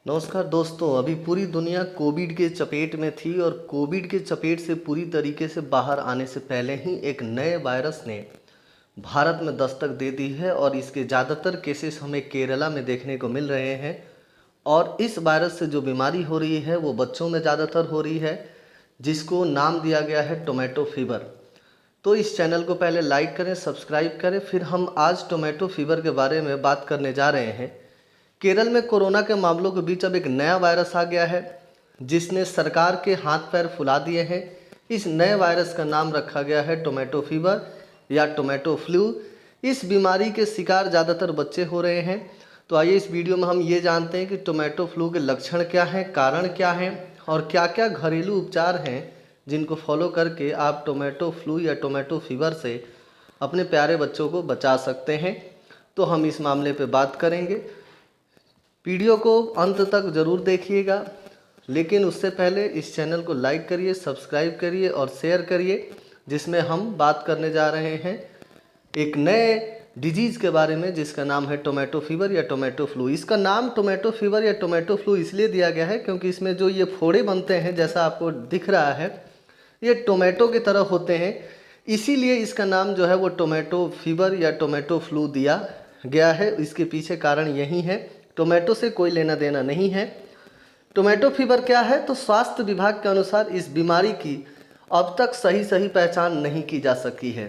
नमस्कार दोस्तों। अभी पूरी दुनिया कोविड के चपेट में थी और कोविड के चपेट से पूरी तरीके से बाहर आने से पहले ही एक नए वायरस ने भारत में दस्तक दे दी है और इसके ज़्यादातर केसेस हमें केरला में देखने को मिल रहे हैं। और इस वायरस से जो बीमारी हो रही है वो बच्चों में ज़्यादातर हो रही है, जिसको नाम दिया गया है टोमेटो फीवर। तो इस चैनल को पहले लाइक करें, सब्सक्राइब करें। फिर हम आज टोमेटो फीवर के बारे में बात करने जा रहे हैं। केरल में कोरोना के मामलों के बीच अब एक नया वायरस आ गया है जिसने सरकार के हाथ पैर फुला दिए हैं। इस नए वायरस का नाम रखा गया है टोमेटो फीवर या टोमेटो फ्लू। इस बीमारी के शिकार ज़्यादातर बच्चे हो रहे हैं। तो आइए इस वीडियो में हम ये जानते हैं कि टोमेटो फ्लू के लक्षण क्या हैं, कारण क्या हैं और क्या क्या घरेलू उपचार हैं जिनको फॉलो करके आप टोमेटो फ्लू या टोमेटो फीवर से अपने प्यारे बच्चों को बचा सकते हैं। तो हम इस मामले पे बात करेंगे। वीडियो को अंत तक ज़रूर देखिएगा, लेकिन उससे पहले इस चैनल को लाइक करिए, सब्सक्राइब करिए और शेयर करिए, जिसमें हम बात करने जा रहे हैं एक नए डिजीज़ के बारे में जिसका नाम है टोमेटो फीवर या टोमेटो फ्लू। इसका नाम टोमेटो फीवर या टोमेटो फ्लू इसलिए दिया गया है क्योंकि इसमें जो ये फोड़े बनते हैं, जैसा आपको दिख रहा है, ये टोमेटो की तरह होते हैं। इसीलिए इसका नाम जो है वो टोमेटो फीवर या टोमेटो फ्लू दिया गया है। इसके पीछे कारण यही है, टोमेटो से कोई लेना देना नहीं है। टोमेटो फीवर क्या है? तो स्वास्थ्य विभाग के अनुसार इस बीमारी की अब तक सही पहचान नहीं की जा सकी है।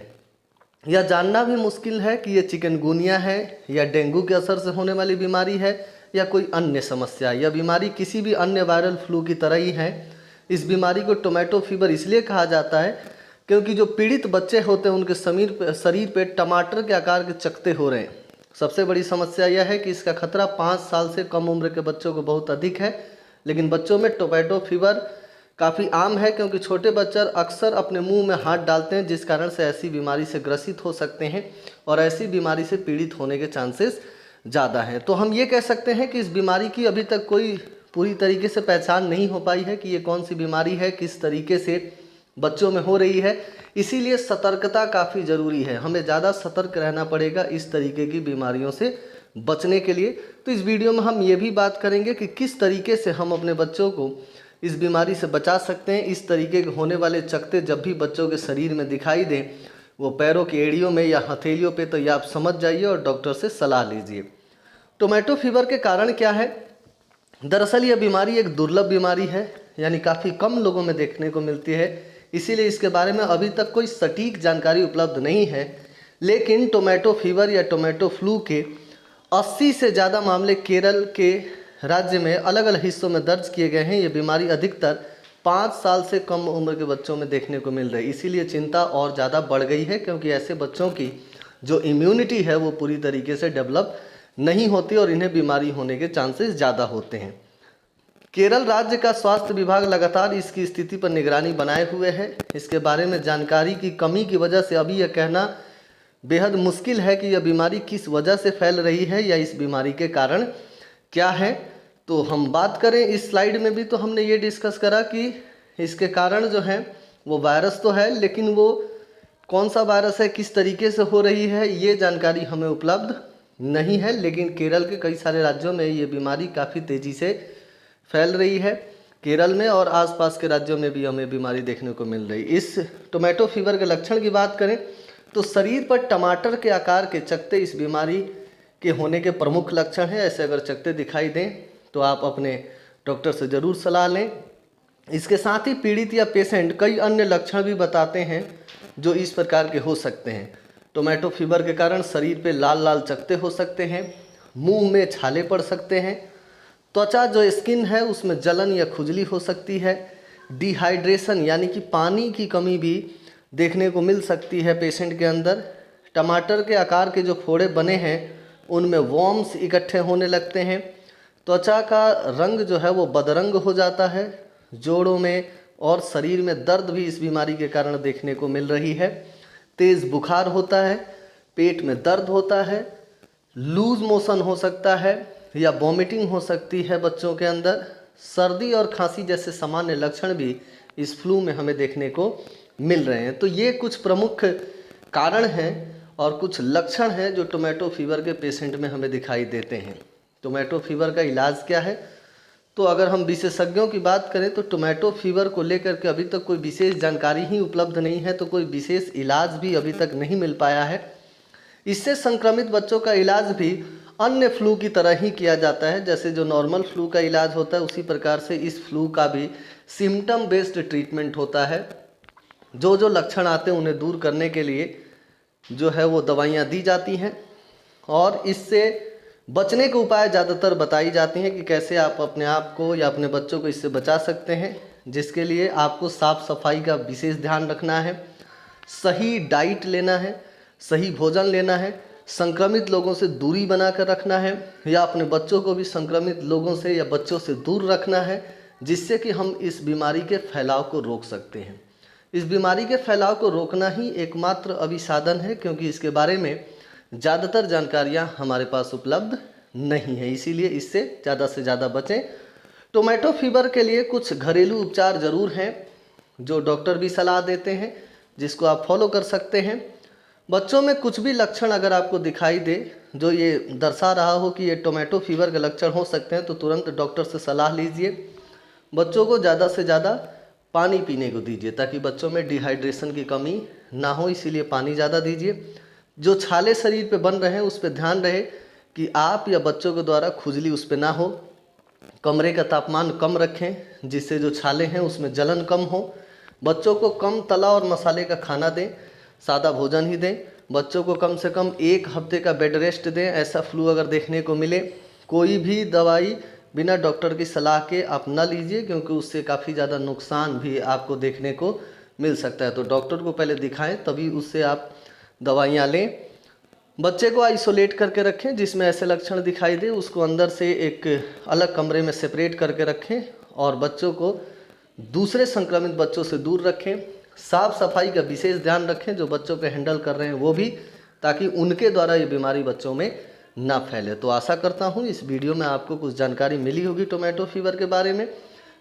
यह जानना भी मुश्किल है कि ये चिकनगुनिया है या डेंगू के असर से होने वाली बीमारी है या कोई अन्य समस्या। यह बीमारी किसी भी अन्य वायरल फ्लू की तरह ही है। इस बीमारी को टोमेटो फीवर इसलिए कहा जाता है क्योंकि जो पीड़ित बच्चे होते हैं उनके शरीर पे टमाटर के आकार के चकत्ते हो रहे हैं। सबसे बड़ी समस्या यह है कि इसका खतरा 5 साल से कम उम्र के बच्चों को बहुत अधिक है। लेकिन बच्चों में टोमेटो फीवर काफ़ी आम है क्योंकि छोटे बच्चे अक्सर अपने मुंह में हाथ डालते हैं, जिस कारण से ऐसी बीमारी से ग्रसित हो सकते हैं और ऐसी बीमारी से पीड़ित होने के चांसेस ज़्यादा हैं। तो हम ये कह सकते हैं कि इस बीमारी की अभी तक कोई पूरी तरीके से पहचान नहीं हो पाई है कि ये कौन सी बीमारी है, किस तरीके से बच्चों में हो रही है। इसीलिए सतर्कता काफ़ी ज़रूरी है। हमें ज़्यादा सतर्क रहना पड़ेगा इस तरीके की बीमारियों से बचने के लिए। तो इस वीडियो में हम ये भी बात करेंगे कि किस तरीके से हम अपने बच्चों को इस बीमारी से बचा सकते हैं। इस तरीके के होने वाले चकत्ते जब भी बच्चों के शरीर में दिखाई दें, वो पैरों की एड़ियों में या हथेलियों पे, तो ये आप समझ जाइए और डॉक्टर से सलाह लीजिए। टोमेटो फीवर के कारण क्या है? दरअसल यह बीमारी एक दुर्लभ बीमारी है, यानी काफ़ी कम लोगों में देखने को मिलती है। इसीलिए इसके बारे में अभी तक कोई सटीक जानकारी उपलब्ध नहीं है। लेकिन टोमेटो फीवर या टोमेटो फ्लू के 80 से ज़्यादा मामले केरल के राज्य में अलग अलग हिस्सों में दर्ज किए गए हैं। ये बीमारी अधिकतर 5 साल से कम उम्र के बच्चों में देखने को मिल रही है। इसीलिए चिंता और ज़्यादा बढ़ गई है क्योंकि ऐसे बच्चों की जो इम्यूनिटी है वो पूरी तरीके से डेवलप नहीं होती और इन्हें बीमारी होने के चांसेस ज़्यादा होते हैं। केरल राज्य का स्वास्थ्य विभाग लगातार इसकी स्थिति पर निगरानी बनाए हुए है। इसके बारे में जानकारी की कमी की वजह से अभी यह कहना बेहद मुश्किल है कि यह बीमारी किस वजह से फैल रही है या इस बीमारी के कारण क्या है। तो हम बात करें इस स्लाइड में भी, तो हमने ये डिस्कस करा कि इसके कारण जो है वो वायरस तो है, लेकिन वो कौन सा वायरस है, किस तरीके से हो रही है, ये जानकारी हमें उपलब्ध नहीं है। लेकिन केरल के कई सारे राज्यों में ये बीमारी काफ़ी तेज़ी से फैल रही है। केरल में और आसपास के राज्यों में भी हमें बीमारी देखने को मिल रही। इस टोमेटो फीवर के लक्षण की बात करें तो शरीर पर टमाटर के आकार के चकत्ते इस बीमारी के होने के प्रमुख लक्षण हैं। ऐसे अगर चकत्ते दिखाई दें तो आप अपने डॉक्टर से ज़रूर सलाह लें। इसके साथ ही पीड़ित या पेशेंट कई अन्य लक्षण भी बताते हैं जो इस प्रकार के हो सकते हैं। टोमेटो फीवर के कारण शरीर पे लाल लाल चकत्ते हो सकते हैं, मुंह में छाले पड़ सकते हैं, त्वचा जो स्किन है उसमें जलन या खुजली हो सकती है, डिहाइड्रेशन यानी कि पानी की कमी भी देखने को मिल सकती है पेशेंट के अंदर। टमाटर के आकार के जो फोड़े बने हैं उनमें वॉर्म्स इकट्ठे होने लगते हैं। त्वचा का रंग जो है वो बदरंग हो जाता है। जोड़ों में और शरीर में दर्द भी इस बीमारी के कारण देखने को मिल रही है। तेज़ बुखार होता है, पेट में दर्द होता है, लूज मोशन हो सकता है या वॉमिटिंग हो सकती है बच्चों के अंदर। सर्दी और खांसी जैसे सामान्य लक्षण भी इस फ्लू में हमें देखने को मिल रहे हैं। तो ये कुछ प्रमुख कारण हैं और कुछ लक्षण हैं जो टोमेटो फीवर के पेशेंट में हमें दिखाई देते हैं। टोमेटो फीवर का इलाज क्या है? तो अगर हम विशेषज्ञों की बात करें तो टोमेटो फीवर को लेकर के अभी तक कोई विशेष जानकारी ही उपलब्ध नहीं है, तो कोई विशेष इलाज भी अभी तक नहीं मिल पाया है। इससे संक्रमित बच्चों का इलाज भी अन्य फ्लू की तरह ही किया जाता है, जैसे जो नॉर्मल फ्लू का इलाज होता है उसी प्रकार से इस फ्लू का भी सिम्टम बेस्ड ट्रीटमेंट होता है। जो लक्षण आते हैं उन्हें दूर करने के लिए जो है वो दवाइयाँ दी जाती हैं और इससे बचने के उपाय ज़्यादातर बताई जाती हैं कि कैसे आप अपने आप को या अपने बच्चों को इससे बचा सकते हैं, जिसके लिए आपको साफ़ सफाई का विशेष ध्यान रखना है, सही डाइट लेना है, सही भोजन लेना है, संक्रमित लोगों से दूरी बनाकर रखना है या अपने बच्चों को भी संक्रमित लोगों से या बच्चों से दूर रखना है, जिससे कि हम इस बीमारी के फैलाव को रोक सकते हैं। इस बीमारी के फैलाव को रोकना ही एकमात्र अभी साधन है, क्योंकि इसके बारे में ज़्यादातर जानकारियाँ हमारे पास उपलब्ध नहीं है, इसीलिए इससे ज़्यादा से ज़्यादा बचें। टोमेटो फीवर के लिए कुछ घरेलू उपचार ज़रूर हैं जो डॉक्टर भी सलाह देते हैं, जिसको आप फॉलो कर सकते हैं। बच्चों में कुछ भी लक्षण अगर आपको दिखाई दे जो ये दर्शा रहा हो कि ये टोमेटो फीवर के लक्षण हो सकते हैं, तो तुरंत डॉक्टर से सलाह लीजिए। बच्चों को ज़्यादा से ज़्यादा पानी पीने को दीजिए ताकि बच्चों में डिहाइड्रेशन की कमी ना हो, इसीलिए पानी ज़्यादा दीजिए। जो छाले शरीर पे बन रहे हैं उस पर ध्यान रहे कि आप या बच्चों के द्वारा खुजली उस पर ना हो। कमरे का तापमान कम रखें जिससे जो छाले हैं उसमें जलन कम हो। बच्चों को कम तला और मसाले का खाना दें, सादा भोजन ही दें। बच्चों को कम से कम 1 हफ्ते का बेड रेस्ट दें। ऐसा फ्लू अगर देखने को मिले, कोई भी दवाई बिना डॉक्टर की सलाह के आप न लीजिए, क्योंकि उससे काफ़ी ज़्यादा नुकसान भी आपको देखने को मिल सकता है। तो डॉक्टर को पहले दिखाएं, तभी उससे आप दवाइयाँ लें। बच्चे को आइसोलेट करके रखें, जिसमें ऐसे लक्षण दिखाई दे उसको अंदर से एक अलग कमरे में सेपरेट करके रखें और बच्चों को दूसरे संक्रमित बच्चों से दूर रखें। साफ़ सफाई का विशेष ध्यान रखें जो बच्चों पे हैंडल कर रहे हैं वो भी, ताकि उनके द्वारा ये बीमारी बच्चों में ना फैले। तो आशा करता हूँ इस वीडियो में आपको कुछ जानकारी मिली होगी टोमेटो फीवर के बारे में।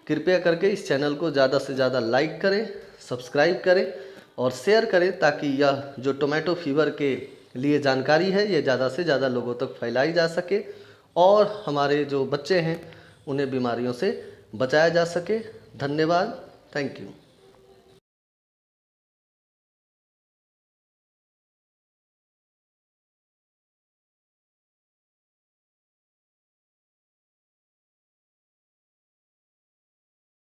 कृपया करके इस चैनल को ज़्यादा से ज़्यादा लाइक करें, सब्सक्राइब करें और शेयर करें, ताकि यह जो टोमेटो फीवर के लिए जानकारी है ये ज़्यादा से ज़्यादा लोगों तक फैलाई जा सके और हमारे जो बच्चे हैं उन्हें बीमारियों से बचाया जा सके। धन्यवाद। Thank you.